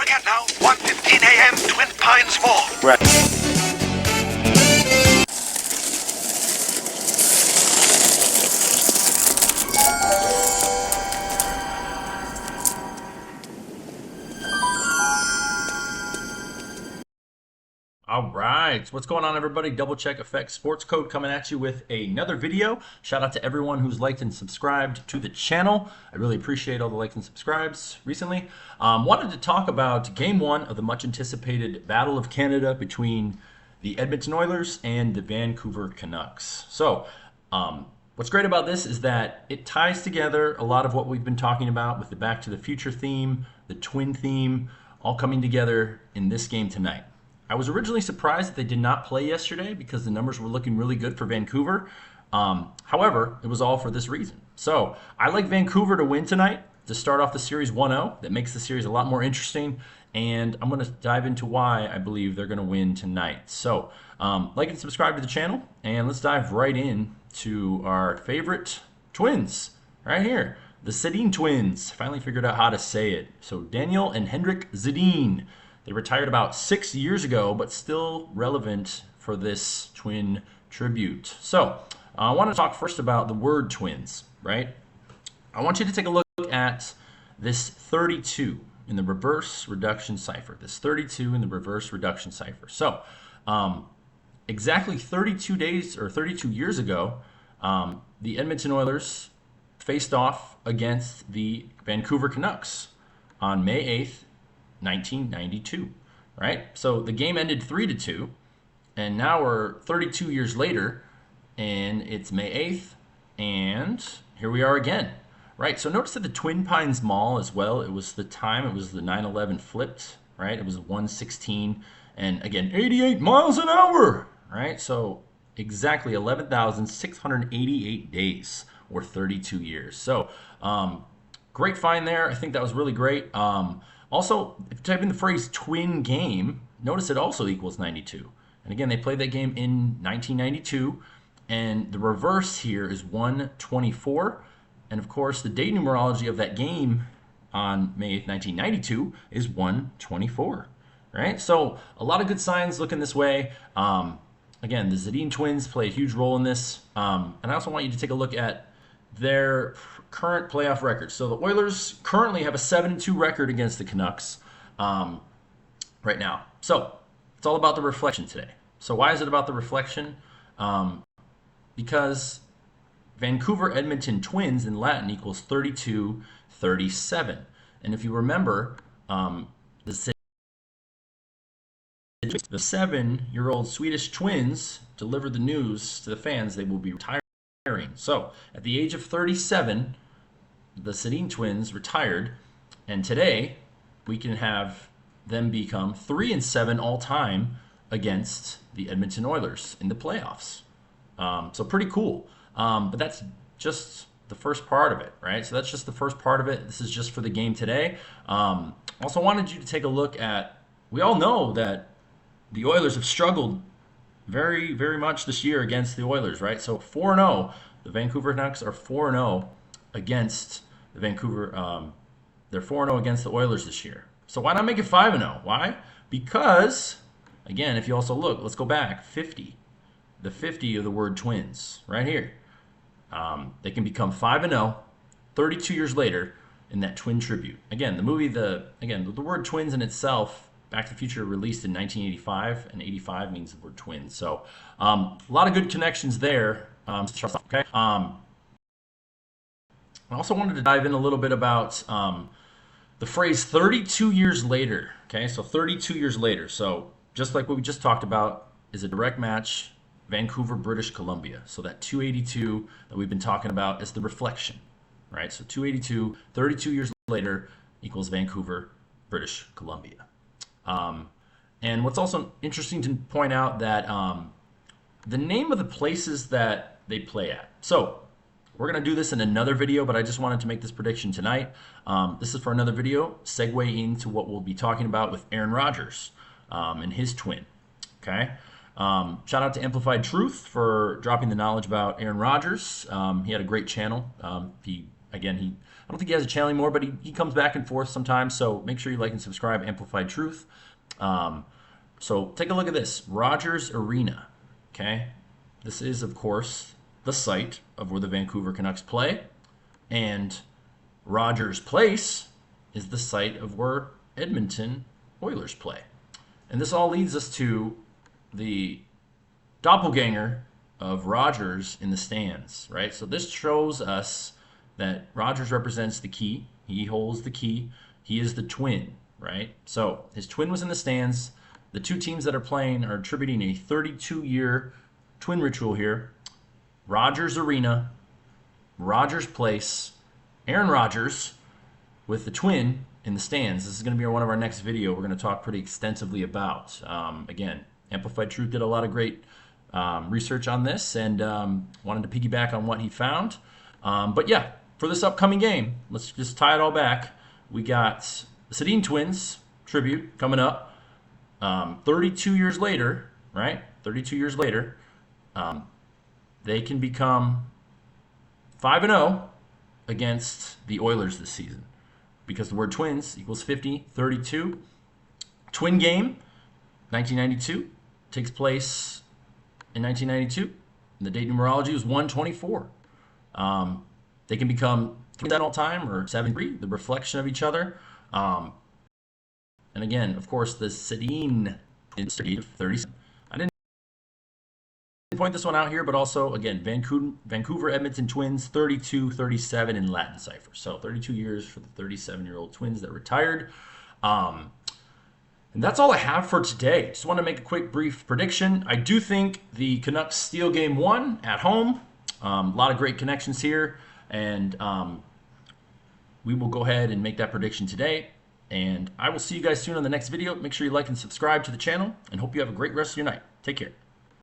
forget now, 1:15 a.m., Twin Pines Mall. Right. All right, what's going on, everybody? Double Check Effects Sports Code coming at you with another video. Shout out to everyone who's liked and subscribed to the channel. I really appreciate all the likes and subscribes recently. Wanted to talk about Game 1 of the much anticipated Battle of Canada between the Edmonton Oilers and the Vancouver Canucks. So, what's great about this is that it ties together a lot of what we've been talking about with the Back to the Future theme, the Twin theme, all coming together in this game tonight. I was originally surprised that they did not play yesterday because the numbers were looking really good for Vancouver. However, it was all for this reason. So I like Vancouver to win tonight to start off the series 1-0. That makes the series a lot more interesting, and I'm going to dive into why I believe they're going to win tonight. So like and subscribe to the channel, and let's dive right in to our favorite Twins right here. The Sedin Twins. Finally figured out how to say it. So Daniel and Henrik Sedin. They retired about 6 years ago, but still relevant for this twin tribute. So I want to talk first about the word twins, right? I want you to take a look at this 32 in the reverse reduction cipher. This 32 in the reverse reduction cipher. So exactly 32 days or 32 years ago, the Edmonton Oilers faced off against the Vancouver Canucks on May 8th, 1992, right? So the game ended 3-2, and now we're 32 years later, and it's May 8th, and here we are again, right? So notice that the Twin Pines Mall as well, it was the 9/11 flipped, right? It was 1:16, and again, 88 miles an hour, right? So exactly 11,688 days, or 32 years. So great find there. I think that was really great. Also, if you type in the phrase twin game, notice it also equals 92. And again, they played that game in 1992. And the reverse here is 124. And of course, the date numerology of that game on May 8th, 1992 is 124. Right? So a lot of good signs looking this way. Again, the Sedin twins play a huge role in this. And I also want you to take a look at their current playoff record. So the Oilers currently have a 7-2 record against the Canucks right now. So it's all about the reflection today. So why is it about the reflection? Because Vancouver Edmonton twins in Latin equals 32-37. And if you remember, the 7-year-old Swedish twins delivered the news to the fans they will be retiring. So at the age of 37, the Sedin twins retired, and today we can have them become 3-7 all time against the Edmonton Oilers in the playoffs. So pretty cool. But that's just the first part of it, right? So that's just the first part of it. This is just for the game today. Also wanted you to take a look at, we all know that the Oilers have struggled very, very much this year against the Oilers, right? So 4-0, the Vancouver Canucks are 4-0 against the Vancouver. They're 4-0 against the Oilers this year. So why not make it 5-0? Why? Because, again, if you also look, let's go back, 50. The 50 of the word twins, right here. They can become 5-0, 32 years later, in that twin tribute. Again, the movie, the word twins in itself, Back to the Future released in 1985, and 85 means the word twins. So a lot of good connections there. Okay. I also wanted to dive in a little bit about the phrase 32 years later. Okay, so 32 years later. So just like what we just talked about is a direct match, Vancouver, British Columbia. So that 282 that we've been talking about is the reflection, right? So 282, 32 years later equals Vancouver, British Columbia. And what's also interesting to point out that the name of the places that they play at. So we're going to do this in another video, but I just wanted to make this prediction tonight. This is for another video, segue into what we'll be talking about with Aaron Rodgers and his twin. Okay. Shout out to Amplified Truth for dropping the knowledge about Aaron Rodgers. He had a great channel. If he Again, I don't think he has a channel anymore, but he comes back and forth sometimes. So make sure you like and subscribe. Amplified Truth. So take a look at this. Rodgers Arena. Okay. This is, of course, the site of where the Vancouver Canucks play. And Rodgers Place is the site of where Edmonton Oilers play. And this all leads us to the doppelganger of Rodgers in the stands, right? So this shows us that Rodgers represents the key. He holds the key. He is the twin, right? So his twin was in the stands. The two teams that are playing are attributing a 32-year twin ritual here. Rodgers Arena, Rodgers Place, Aaron Rodgers with the twin in the stands. This is going to be one of our next video we're going to talk pretty extensively about. Again, Amplified Truth did a lot of great research on this and wanted to piggyback on what he found. But yeah, for this upcoming game, let's just tie it all back. We got the Sedin twins tribute coming up. 32 years later, right? 32 years later, they can become 5-0 against the Oilers this season because the word twins equals 50, 32. Twin game, 1992, takes place in 1992. And the date numerology was 124. They can become that all time or 7-3, the reflection of each other. And again, of course, the Sedin is 37. I didn't point this one out here, but also, again, Vancouver Edmonton Twins, 32-37 in Latin cipher. So 32 years for the 37-year-old Twins that retired. And that's all I have for today. Just want to make a quick, brief prediction. I do think the Canucks steal game 1 at home. A lot of great connections here. And we will go ahead and make that prediction today. And I will see you guys soon on the next video. Make sure you like and subscribe to the channel. And hope you have a great rest of your night. Take care.